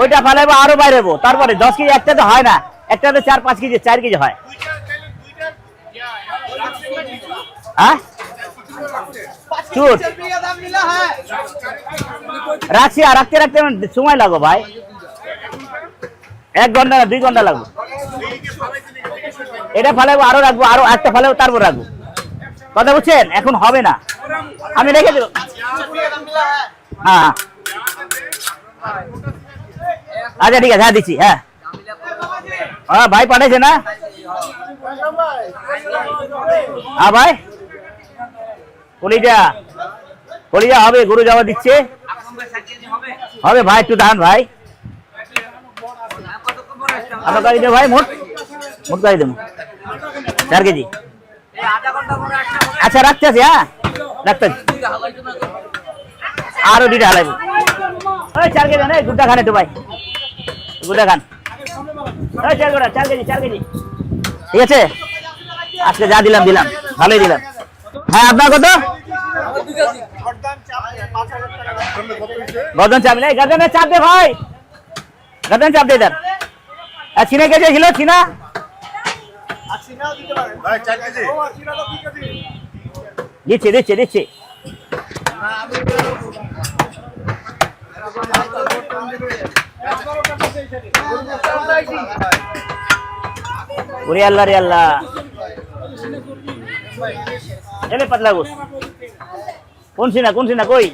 ওইটা ফালাইবো আরো বাইরেবো, তারপরে 10 কেজি একটা তো হয় না, একটা তো 4-5 কেজি 4 কেজি হয়। হ্যাঁ চুট রাখছি, আর রাখতে রাখতে সময় লাগবে ভাই, 1 ঘন্টা না 2 ঘন্টা লাগবে। এটা ফালাইবো আরো রাখবো, আরো একটা ফালাইবো তারপর রাখবো, কথা বুঝছেন? এখন হবে না, আমি রেখে দেবো। হ্যাঁ আচ্ছা ঠিক আছে, হ্যাঁ দিচ্ছি। হ্যাঁ হ্যাঁ ভাই পাঠাইছে না? হ্যাঁ ভাই কলিজা কলিজা হবে, গরু যাওয়া দিচ্ছে হবে ভাই, একটু দাঁড়ান ভাই, আপনার গাড়ি দেবো ভাই, মোট গাড়ি দেবো 4 কেজি। আচ্ছা রাখতে আছি, হ্যাঁ রাখতে আরো 2টা হালাইবো। 4 কেজি না, গুড্ডা খান একটু ভাই, গুড্ডা খান 4 কেজি 4 কেজি, ঠিক আছে? আজকে যা দিলাম ভালোই দিলাম। হ্যাঁ আপনার কত? গর্দন চাপ নেই, গর্দনের চাপ দে ভাই, গর্দন চাপ দে। চিনা কেজি ছিল, চিনা দিচ্ছি দিচ্ছি দিচ্ছি। আল্লাহ রে আল্লাহ, এলে পাতলা গোস কোন সিনা কই?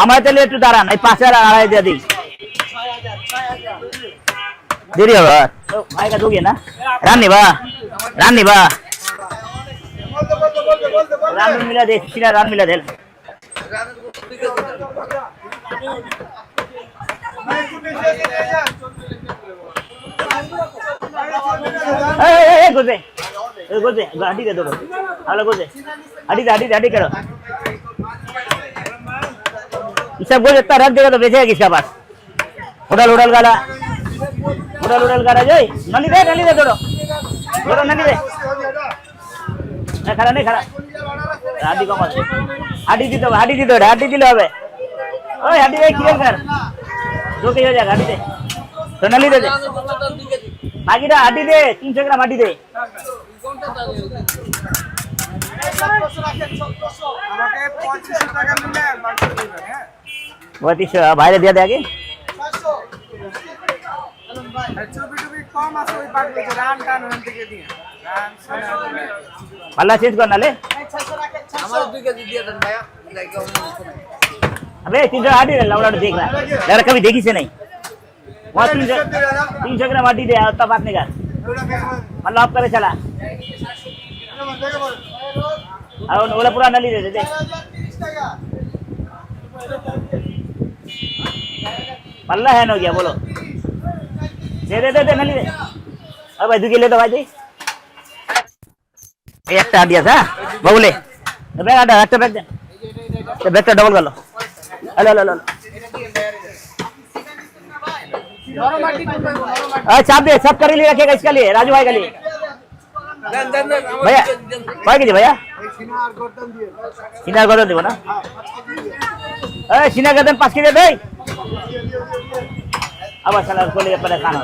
আমার তাহলে একটু দাঁড়ান, এই 5,000 আর 2,500 দিয়ে দিই, দেরি হবে ভাই का दोगे ना? रानी बा रान मिला दे, सीधा रान मिला दे। गोदे गाड़ी दे दो, हालो गोदे हड्डी करो, सब गोदे इतना रख देगा तो बेचेगा किसका पास? होटल गाला जोई नली दे थोड़ो नली दे, खड़ा नहीं खड़ा, हाडी कम আছে, हाडी দিতে হবে, ওই হাডি দে ক্লিয়ার কর, ঢোকে হয়ে যা হাডি দে, তো নলি দে বাকিটা হাডি দে, 300 গ্রাম হাডি দে। আমাকে 2500 টাকা নিলে মাংস দিবেন, হ্যাঁ 2500 বাইরে দিয়ে দে আগে। পাল্লা চেঞ্জ কর নালে, अबे 300 हाडी दे, लौड़ा देख रहा है, कभी देखी से नहीं, वहाँ 300 ग्राम हाडी दे, उतना बात नहीं कर, मतलब आप करे चला, बोला पूरा नली दे दे, पल्ला है ना क्या बोलो, दे नली दे। अब भाई 2 किलो तो भाई একটা হাডি আছে, হ্যাঁ বাবুলে ব্যাগ আটা একটা ব্যাগ দেন, ব্যাগটা ডবল গেল, হ্যালো चाप दे, सब कर लिए रखेगा इसके लिए, राजू भाई के लिए भैया, भाई के लिए भैया सीना गर्दन देबो ना, सीना गर्दन 5 केजी दे, अब साला को ले पर खाना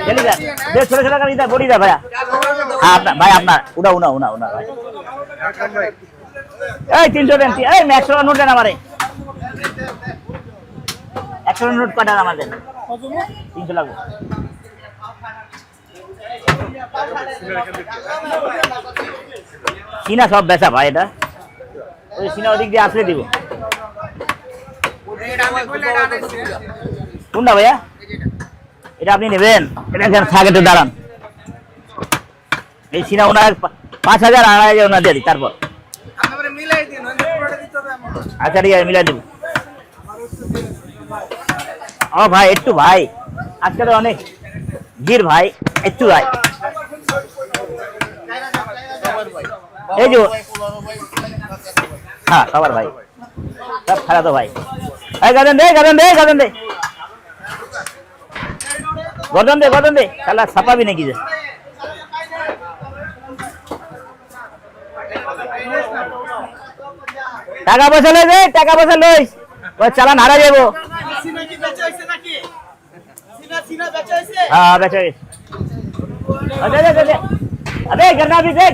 चली जा दे, छोटा कर इधर बॉडी दे भैया। हां अपना भाई, अपना उड़ा भाई, ए 300 देन, ए 100 नोट देना हमारे, 100 नोट काटा हमारे 300 লাগবে। সিনা সব বেচা ভাই, এটা ওই সিনা ওদিক দিয়ে আসলে দিব। কোনটা ভাইয়া? এটা আপনি নেবেন, এটা কেন থাকে তো দাঁড়ান, এই সিনা ওনার 5,000 আর 2,500 ওনার দিয়ে দিই, তারপর আচ্ছা ঠিক আছে মিলাই দেবো। ও ভাই একটু ভাই, আজকে তো অনেক ভিড় ভাই, একটু ভাই, এই যে হ্যাঁ সবার ভাই সব খারাপ তো ভাই, গার্ডেন দে শালা ছাপাবি নাকি যে, টাকা পয়সা লই, চালান হারা যাবো। हाँ बेचा दे अबे गन्ना भी दे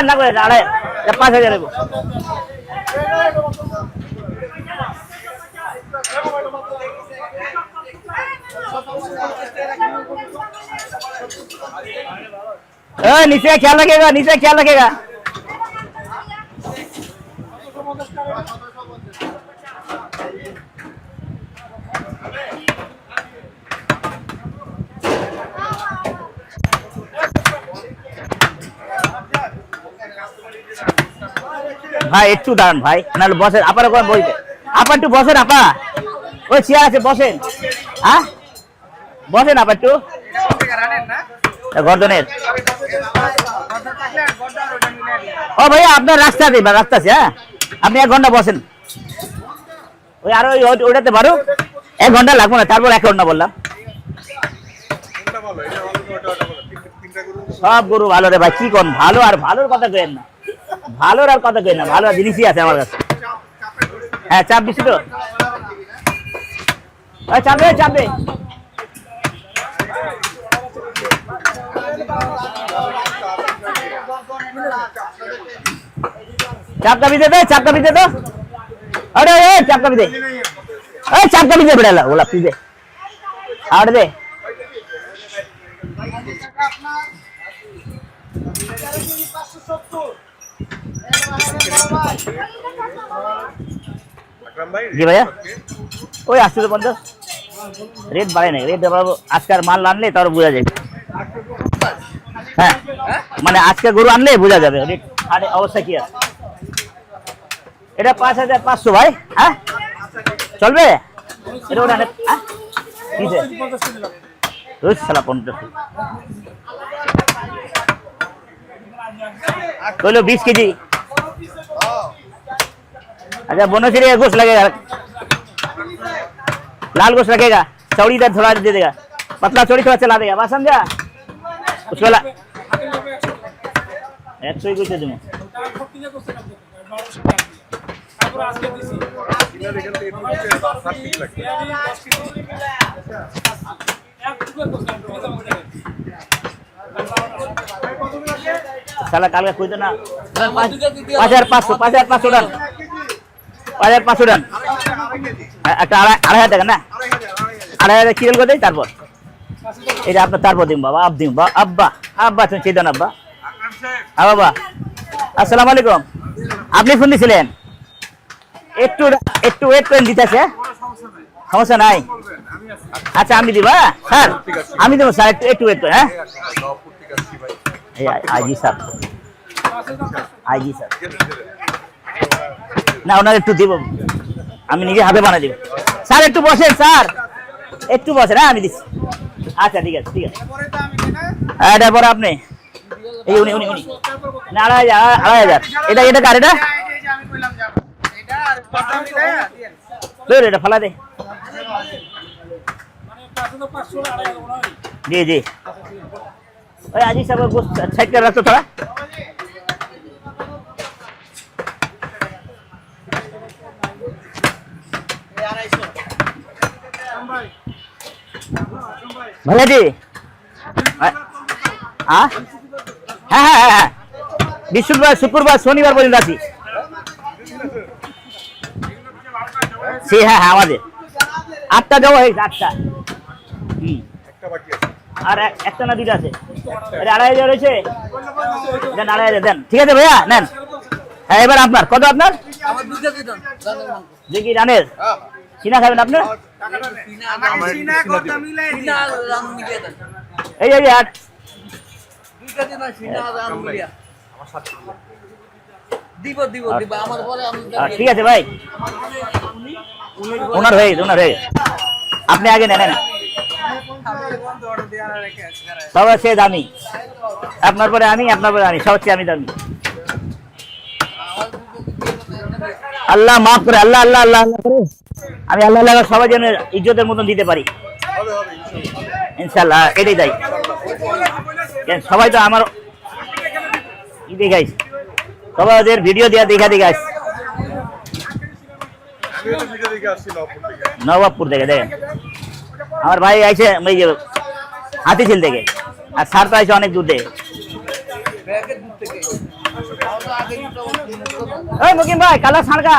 ना कोई अड़े 5,000 को नीचे क्या लगेगा ভাই একটু দাঁড়ান ভাই, নাহলে বসেন আপার কোন বইতে আপা একটু বসেন আপা, ওই চেয়ার আছে বসেন, হ্যাঁ বসেন আপা একটু গর্দনের। ও ভাইয়া আপনার রাস্তা আছে, হ্যাঁ আপনি 1 ঘন্টা বসেন, ওই আরো ওইটাতে পারো 1 ঘন্টা লাগবে না, তারপর 1 ঘন্টা বললাম। সব গরু ভালো রে ভাই, কি কোন ভালো আর ভালোর কথা কেন না, ভালোর আর কথা কেন না, ভালো জিনিসই আছে আমার কাছে। হ্যাঁ চাপ দিচ্ছি তো, চাপে চাপকা भी दे दो अरे चापका भी दे बेटा बोला पी दे आड़ दे जी भैया ওই 850 রেট বাড়ে নাই, রেট আজকের মাল আনলে তার বোঝা যাবে। হ্যাঁ মানে আজকে গরু আনলে বোঝা যাবে রেট অবস্থা কি আছে। এটা 5,500 ভাই, হ্যাঁ চলবে এটা ওটা রোজ সালা 50 बोलो 20 केजी। अच्छा बोनसरी गोश्त लगेगा, लाल गोश्त लगेगा, चौड़ी इधर थोड़ा दे देगा, पतला चौड़ी थोड़ा चला देगा, बात समझा उसको 100 ही कुछ तुम्हें साला काल का कोई तो ना 5,500 ডান 5,500 ডান একটা 2,500 টাকা না 2,500 কিলো করে দেই, তারপর এটা আপনার তারপর দিন বাবা, আব্বা তুমি চিন্তা না আব্বা। হ্যাঁ বাবা আসসালামু আলাইকুম, আপনি ফোন দিয়েছিলেন, একটু ওয়েট করেন দিতেছে, সমস্যা নাই। আচ্ছা আমি দিব, স্যার আমি দেবো স্যার, একটু ওয়েট করেন। হ্যাঁ আইজি স্যার না ওনার একটু দিব, আমি নিজে হাতে বানিয়ে দিব। স্যার একটু বসেন, স্যার একটু বসেন, হ্যাঁ আমি দিচ্ছি। আচ্ছা ঠিক আছে হ্যাঁ এটা পরে আপনি এই উনি 2,500 এটা কার এটা এটা ফালা দে जी आज ही सब साइड कर रखो थोड़ा। भैया जी हाँ हाँ बृहस्पतिवार शुक्रवार शनिवार पर्यন্ত আছি। হ্যাঁ হ্যাঁ আমাদের 8টা যাবো, 8টা আর একটা না 2টা আছে, 2,500 রয়েছে, দেন 2,500 দেন, ঠিক আছে ভাইয়া নেন। হ্যাঁ এবার আপনার কত, আপনার দেখি রানের চিনা খাবেন আপনার, এই যে ঠিক আছে ভাই, ওনার হয়ে আপনি আগে নেন, সবচেয়ে দামি আপনার পরে আমি, সবচেয়ে আমি দামি। আল্লাহ মাফ করে, আল্লাহ করে আমি আল্লাহ সবাই যেন ইজ্জতের মতন দিতে পারি ইনশাল্লাহ, এটাই তাই। সবাই তো আমার দেখাইস, সবাই ওদের ভিডিও দেওয়া দেখা দেখাইস, নবাবপুর থেকে দেখেন আমার ভাই আইছে ওই যে হাতিঝিল থেকে, আর স্যার তো আইছে অনেক দূর থেকে। ওই মুকিম ভাই কালা ছাড়কা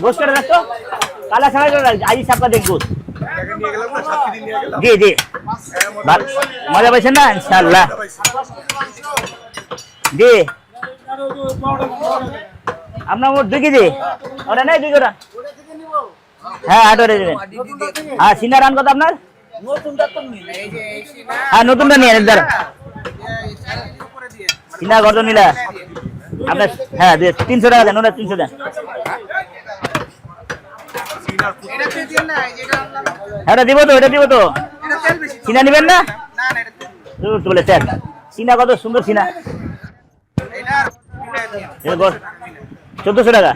গোস করে রাখতো, কালা ছাড়া করে রাখ, আজ সাপটা দেখবো। জি জি মজা পাইছেন না ইনশাল্লাহ। জি আপনার মোট 2 কেজি ওটা নেই 2 কেজি। হ্যাঁ 8 দেবেন। হ্যাঁ সিনা রান কত আপনার? হ্যাঁ নতুনটা নিয়ে দাঁড়া সিনা কত নিলা আপনার? হ্যাঁ 300 টাকা দেন, ওটা 300 দেন। এটা দিব তো, এটা দিব তো। সিনা নিবেন না? বলে স্যার সিনা কত সুন্দর সিনা, 1400 টাকা।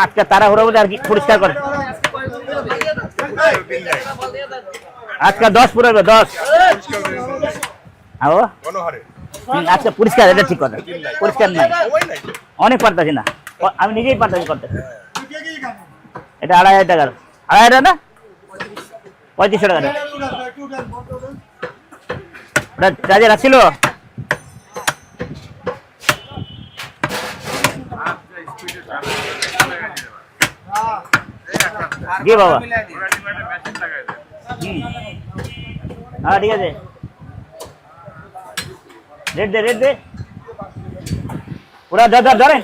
আজকে তাড়াহুড়ো বলে আর কি পরিষ্কার করে, আজকে 10 পুরো 10 আজকে পরিষ্কার, এটা ঠিক কথা, পরিষ্কার নাই অনেক পারতাছি না, আমি নিজেই পারতাছি করতে। এটা 2500 টাকার, 2500 টাকা না 3500 টাকা। ওটা চার্জার আসছিল? জি বাবা হ্যাঁ ঠিক আছে, রেট দে রেট দে, ওরা ধরেন ধরেন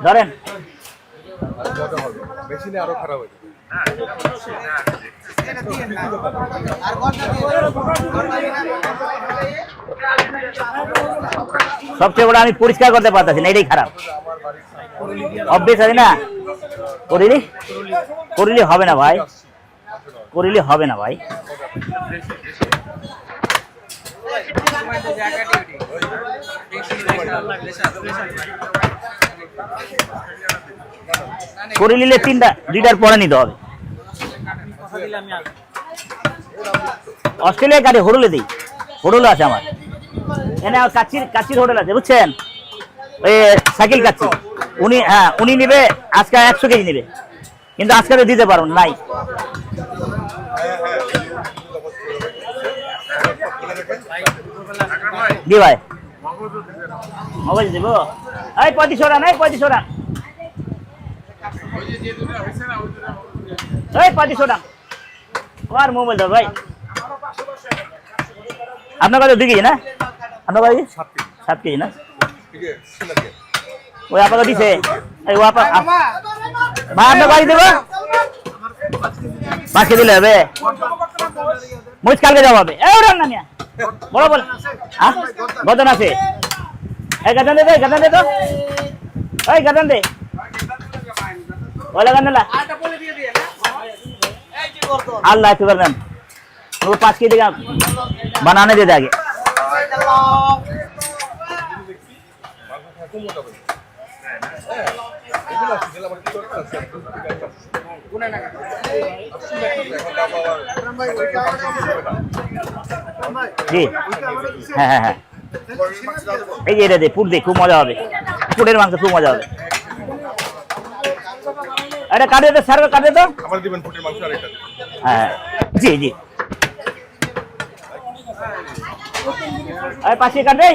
ধরেন মেশিনে আরো খারাপ হয়ে যাবে। সবচেয়ে বড় আমি পরিষ্কার করতে পারতেছি না, এটাই খারাপ। অভ্যেস আছে না, করিলে হবে না ভাই, করিলে হবে না ভাই। করে নিলে 2টার পরে নিতে হবে। অস্ট্রেলিয়া কাটে হোটেলে দিই, হোটেল আছে আমার এনে, কাচির হোটেল আছে বুঝছেন, ওই সাইকেল কাচ্ছি। উনি হ্যাঁ উনি নিবে আজকে 100 কেজি নিবে, কিন্তু আজকে দিতে পারুন নাই। জি ভাই মোবাইল দিব, এই 3500 টাকা, এই 3500 টাকা, এই 3500 টাকা আমার মোবাইল দাও ভাই। আপনার কাছে 2 কেজি না? আপনার কাছে 7 কেজি না? ওই আপনাকে দিছে, এই ভাই আপনার বাড়ি দেবো 5 কেজি দিলে হবে, মুজ কালকে যাওয়া হবে। এই ওরা না নিয়া বড় বল গদন আছে, এই গদন দে, গদন দে তো, এই গদন দে ওলা গদন আল্লাহ একটু করবেন, वो 5 केजी का बनाने दे दे आगे। जी হ্যাঁ হ্যাঁ হ্যাঁ এই যে এটা দে, পুর দে, খুব মজা হবে, পুরের মাংস খুব মজা হবে। আরে কাটে দে স্যার, কাটে তো আমার দিবেন পুরের মাংস আর এটা। হ্যাঁ জি জি अरे 5 के काट दे,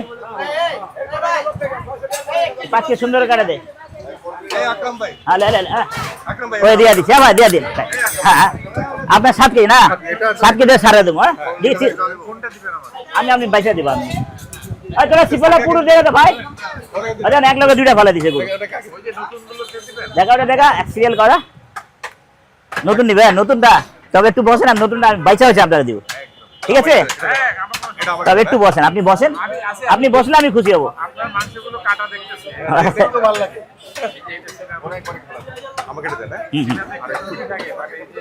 5 के सुंदर काट दे। আকরাম ভাই হ্যাঁ ले ले আকরাম ভাই ওই দিয়া দিছি, ভাই দিয়া দিন। হ্যাঁ আপনার 7 কেজি না, 7 কেজি সারা দেবো। হ্যাঁ দিছি, কোনটা দিবেন আমার? আমি পয়সা দিব। আমি আরে তোরা সিপলা পুরো দিয়ে দে ভাই, আরে 1 লগে 2টা ফেলা দিছে গো। ওই যে নতুন গুলো দিবেন, দেখা ওটা দেখা সিরিয়াল করা, নতুন নিবে নতুনটা, তবে একটু বসেন, আমি নতুনটা পয়সা হচ্ছে আপনারা দিব, ঠিক আছে? তবে একটু বসেন, আপনি বসেন, আপনি বসলে আমি খুশি হব। আপনার মাংসগুলো কাটা দেখতেছি, দেখতে ভালো লাগে। আমাকে এটা দেন, আরে খুশি থাকে মানে এই যে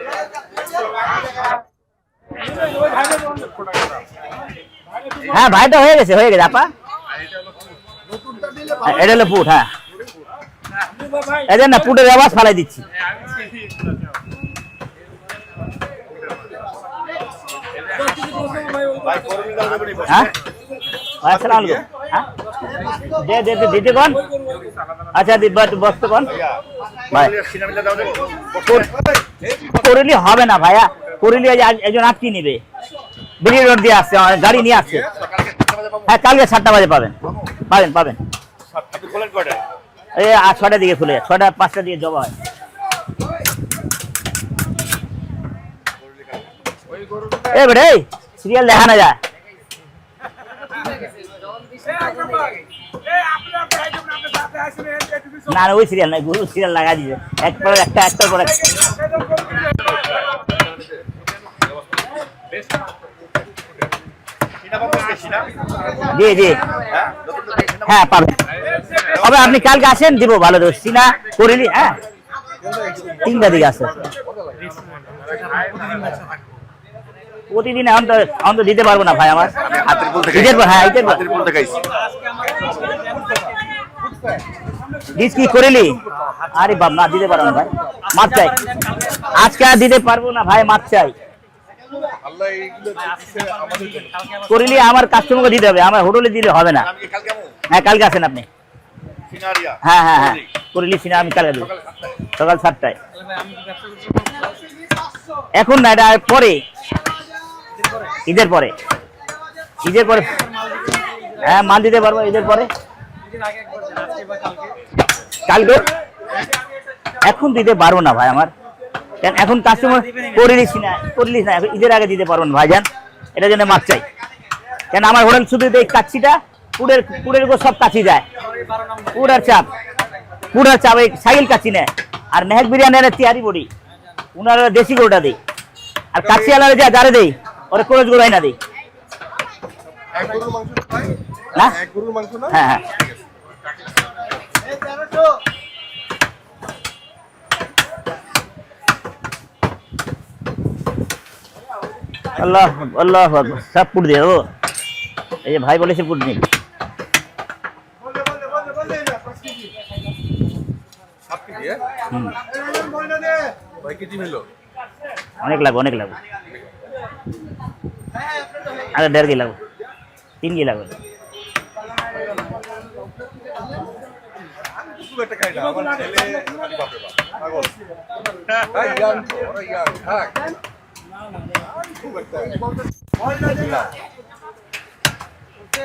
হ্যাঁ ভাইটা হয়ে গেছে, হয়ে গেছে আপা। এটা হলো পুট, হ্যাঁ এই যে না পুটের আওয়াজ ফালাই দিচ্ছি। হ্যাঁ ভাই আসসালামু আলাইকুম হ্যাঁ দে দিতে কোন আচ্ছা দিব্বা একটু বসতে কোন ভাই করিলি হবে না ভাইয়া করিলি একজন আটকি নিবে বিলি রোড দিয়ে আসছে গাড়ি নিয়ে আসছে হ্যাঁ কালকে 7টা বাজে পাবেন এই 6টার দিকে খুলে 6টা 5টা দিকে জবা হয় এ বেড়ে সিরিয়াল দেখা না যায় না ওই সিরিয়াল নাই গুরু সিরিয়াল লাগা দিছে একবার একটা একটার পর জি জি হ্যাঁ পাবেন তবে আপনি কালকে আসেন দিব ভালো দোষ সিনা করিলি হ্যাঁ 3টা দিকে আসে প্রতিদিন এখন তো দিতে পারবো না ভাই আমার কি করিলি আরে বাপ না দিতে পারবো না ভাই মাছ চাই আজকে আর দিতে পারবো না ভাই মাছ চাই করিলি আমার কাস্টমারকে দিতে হবে আমার হোটেলে দিলে হবে না হ্যাঁ কালকে আসেন আপনি হ্যাঁ হ্যাঁ হ্যাঁ করিলি সিনা আমি কালকে দেবো সকাল 7টায় এখন না এটা পরে ঈদের পরে হ্যাঁ মাল দিতে পারবো ঈদের পরে কালকে এখন দিতে পারবো না ভাই আমার এখন কাস্টমার করিলিস না ঈদের আগে দিতে পারবো না ভাইজান এটার জন্য মাছ চাই কেন আমার হোটেল শুধু এই কাচ্ছিটা পুরের উপর সব কাছি যায় পুরার চাপ এই সাইকেল কাচ্ছি নেয় আর মেহেক বিরিয়ানি তিহারি বড়ি উনারা দেশি গরুটা দিই আর কাচ্ছি আলাদা যা যারে দেই ওরা কোরজ গরু না দিই হ্যাঁ হ্যাঁ আল্লাহ আল্লাহ সব পুট দিয়ে দেবো এই যে ভাই বলেছে পুট দিন অনেক লাগবে আরে 1.5 কেজি লাগবে 3 কেজি লাগবে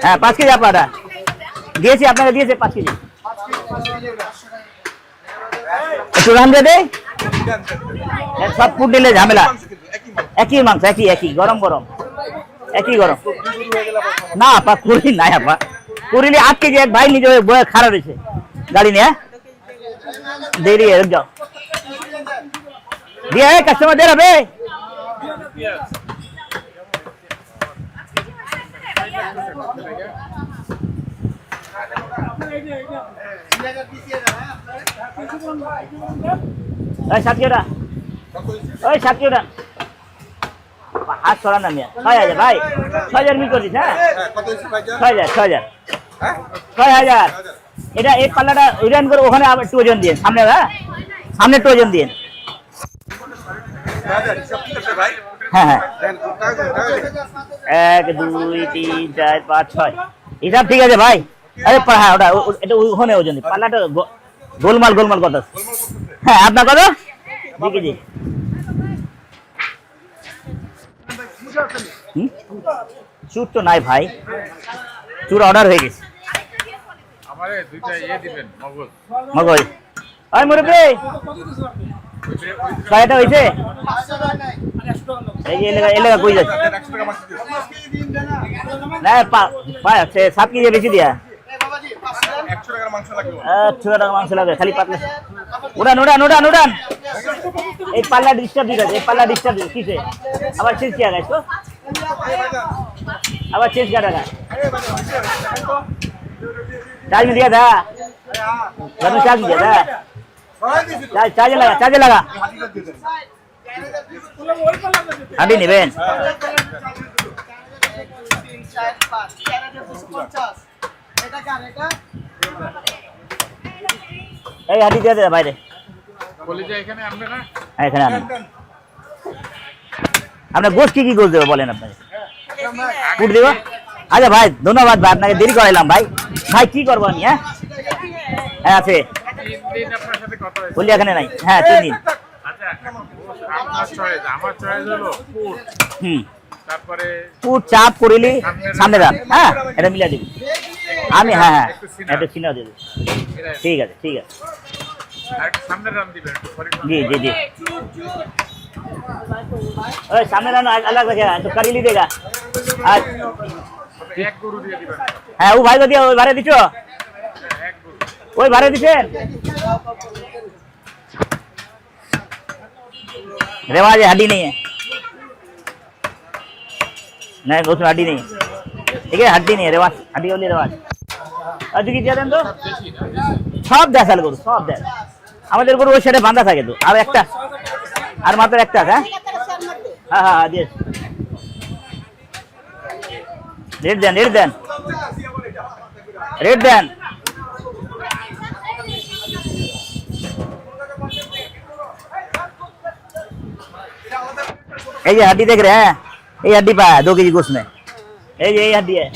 হ্যাঁ 5 কেজি আপনারা দিয়েছি আপনাকে দিয়েছে 5 কেজি একটু রান দিয়ে দে সব ফুট দিলে ঝামেলা একই মাংস একই গরম একই গরম না আপা করি নাই আপা করিলে 8 কেজি এক ভাই নিজে বয়ে খারাপ হয়েছে গাড়ি নিয়ে দেরি রুক যাও দিয়ে কাস্টমার দে রে ওই 7 কেজি হাত ছড়া না মিয়া 6000 ভাই 6000 মি করিস হ্যাঁ 6000 এটা এক পাল্লাটা রিটার্ন করে ওখানে আবার 2 ওজন দিয়ে সামনে সামনে 2 ওজন দিয়ে হ্যাঁ হ্যাঁ 1 2 3 4 5 6 হিসাব ঠিক আছে ভাই আরে হ্যাঁ ওটা এটা ওখানে ওজন পাল্লাটা গোলমাল কত হ্যাঁ আপনার কত 2 কেজি চুর তো নাই ভাই চুর অর্ডার হয়ে গেছে আমারে দুইটা দিবেন মগজ ওই মুরব্বি কয়টা হইছে এই যে এলাকা কই যাচ্ছে না 7 কেজি বেশি দিয়া 100 টাকার মাংস লাগবে 100 টাকার মাংস লাগবে খালি পাতলা উড়ান এই পাল্লা ডিস্টার্ব দিতে কিসে আবার চেঞ্জ কিয়া গাইস তো আবার চেঞ্জ করা গা चार्ज में दिया था घर में चार्ज दिया था चार्ज लगा अभी नहीं बहन হাঁটি দিয়ে দে বাইরে এখানে আপনার গোশ কি গোশ দেবো বলেন আপনাকে পুট দেবো আচ্ছা ভাই ধন্যবাদ ভাই, আপনাকে দেরি করাইলাম ভাই। ভাই কি করবো আমি? হ্যাঁ হ্যাঁ আছে, বললি এখানে নাই। হ্যাঁ 3 দিন। হুম পুট চাপ করিলি সামনে রাখ। হ্যাঁ এটা মিলাই দিবি আমি। হ্যাঁ হ্যাঁ একটু চিনা দিবি। ঠিক আছে ঠিক আছে। জি জি জি ওই সামনে রান अलग रखेगा तो कर ही देगा। आज হ্যাঁ ও ভাই দিয়ে ওই ভাড়া দিছো, ওই ভাড়া দিছেন। रेवाज है, हड्डी नहीं है। नहीं उसमें हड्डी नहीं है, ठीक है हड्डी नहीं है, रेवाज हड्डी वाली रेवाज। আর কি দিয়ে দেন তো সব দেখাল গরু, সব দেখ আমাদের গরু ওই সাইডে বাঁধা থাকে তো। আর একটা আর মাত্র একটা আছে। হ্যাঁ হ্যাঁ হ্যাঁ দিয়ে rate then, rate then, rate then. এই যে हड्डी देख रहे हैं, ये हड्डी पाया 2 केजी गोश्त में। এই हड्डी है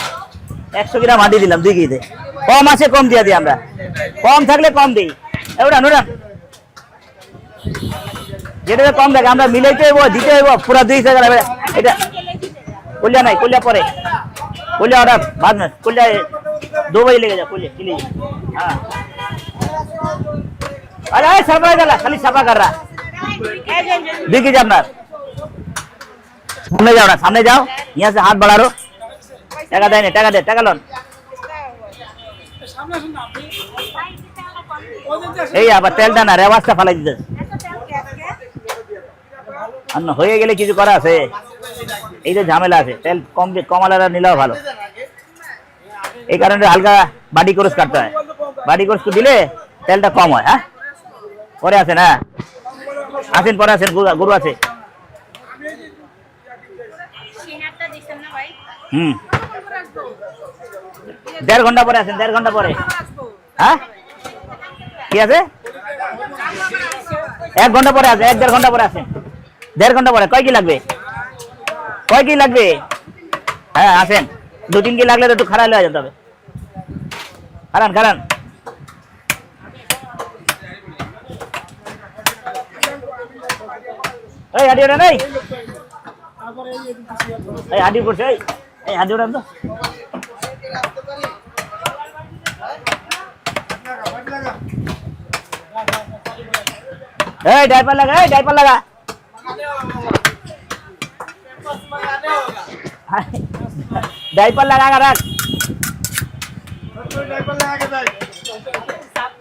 100 গ্রাম हड्डी দিলাম 2 কেজিতে। কম আছে কম দিয়ে দিই আমরা, কম থাকলে কম দিই। এবার নুরান যেটা কম থাকে আমরা মিলাইতে হইব, দিতে হইব পুরা 200 গ্রাম। এটা कुलिया नहीं, कुलिया परे कुलिया और बाद में कुलिया 2 बजे लेके जा कुलिया के लिए। हाँ अरे सफा कर रहा, खाली सफा कर रहा। देखिए जब ना सामने जाओ ना, सामने जाओ, यहाँ से हाथ बढ़ा रो। टाका दे नहीं, टाका दे, टाका लोन। এই আবার তেলটা না রেওয়াজটা ফালাই দিতে। আর হয়ে গেলে কিছু করা আছে, এই যে ঝামেলা আছে। তেল কম কমালারা নিলেও ভালো, এই কারণে হালকা বাডি কোর্স কাটতে হয়। বাডি কোর্স দিলে তেলটা কম হয়। হ্যাঁ পরে আছে না, আসেন পরে আসেন, গরু আছে। হুম 1.5 ঘন্টা পরে আসেন, 1.5 ঘন্টা পরে। হ্যাঁ কি আছে 1 ঘন্টা পরে আসেন, 1-1.5 ঘন্টা পরে আসেন। 1.5 ঘন্টা পরে কয় কি লাগবে, কয় কি লাগবে? হ্যাঁ আসেন, 2-3 কি লাগলে তো একটু খারাপ হয়ে যেতে হবে। খারান খারান এই হাডি ওটা নেই, এই হাডি পড়ছে, এই হাডি ওটা তো এই ডাইপার লাগা, এই ডাইপার লাগা। डायपर लगा कर रख।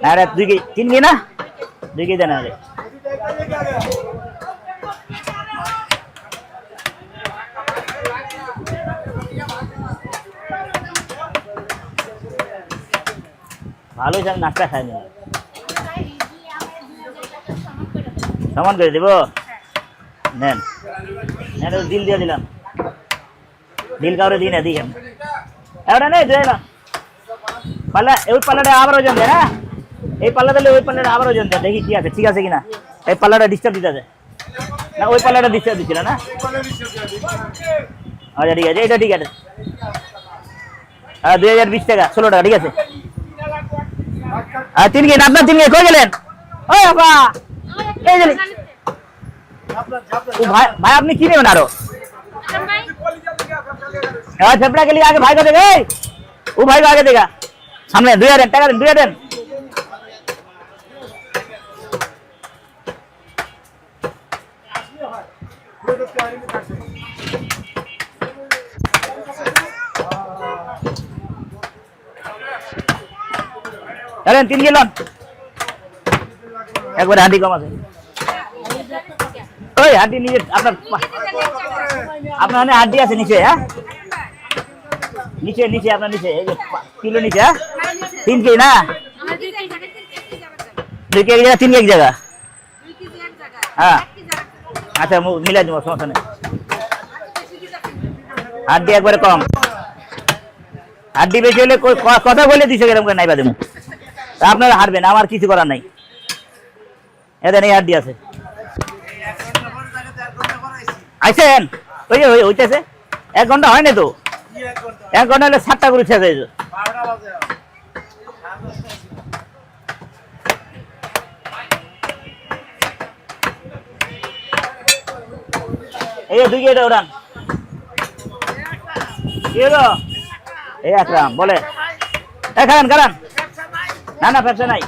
अरे 2-3 की ना 2 की देना है। ভালো যান নাস্তা খাই না সমান করে দেব। নেন নেন দিল দিয়ে দিলাম, দিল কাউরে দিই না, দিই এবারে নেই দিই না। পাল্লা ওই পাল্লাটা আবার ওজন দেয় না, এই পাল্লা দিলে ওই পাল্লাটা আবার ওজন দেয়। দেখি কি আছে, ঠিক আছে কিনা। এই পাল্লাটা ডিস্টার্ব দিতে আছে না, ওই পাল্লাটা ডিস্টার্ব দিচ্ছিল না। আচ্ছা ঠিক আছে, এটা ঠিক আছে। 2020 টাকা 16 টাকা ঠিক আছে। আর 3 কেজি আপনার 3 কেজি কই গেলেন? ওই বাবা এই গেলি ভাই, ভাই আপনি কি নেবেন আরো? झपड़ा के लिए आगे भाई को देगा, वो भाई को आगे देगा। सामने 2000 टाका देन, 2000 देन। चलें 3 किलो एक बार हाडी कम আছে। ওই হাড্ডি নিচে আপনার হাড্ডি আছে নিচে। হ্যাঁ নিচে নিচে আপনার নিচে এই যে কিলো নিচে। 3 কেজি না 2 কেজি জায়গা 3 কেজি জায়গা। হ্যাঁ আচ্ছা মিলাই দেবো, সমস্যা নেই। হাড্ডি একবারে কম, হাড্ডি বেশি হলে কথা বলে দিছে এরকম করে নাইবা দেবো, আপনারা হারবেন, আমার কিছু করার নাই। এদের এই হাড্ডি আছে আইসেন, ওই যে হইতেছে 1 ঘন্টা হয় না তো। এক ঘন্টা হলে 7টা গরু ছেড়ে দিয়েছো। এই 2 গেটে উড়ান কি হলো এই আকরাম বলে খারান খারান না না ব্যবসা নাই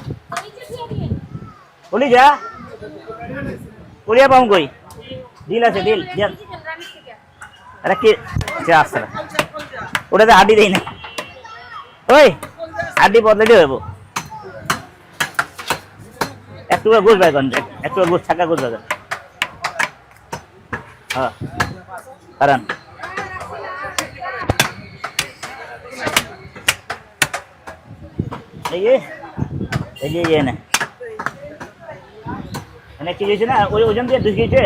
বলি যা কুড়িয়া পাম কই ডিল আছে ডিল দেন আরে কি আসছে ওটাতে হাড্ডি দেই না ওই হাড্ডি বদলে দিয়ে হবো একটু গোস ভাই একটু গোস থাকা গোস ভাই হ্যাঁ কারণ এই যে এনে এনে কি হয়েছে না ওই ওজন দিয়ে 2 কেজি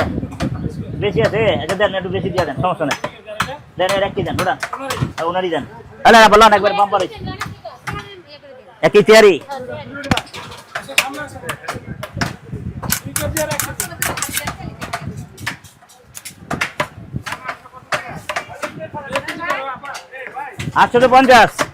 বেশি আছে এটা দেন একটু বেশি দিয়ে দেন সমস্যা নেই দেন এর কি দেন ওটা ওনারই দেন আরে বললাম একবার বাম্পার হয়েছে একই তৈরি আটশো 50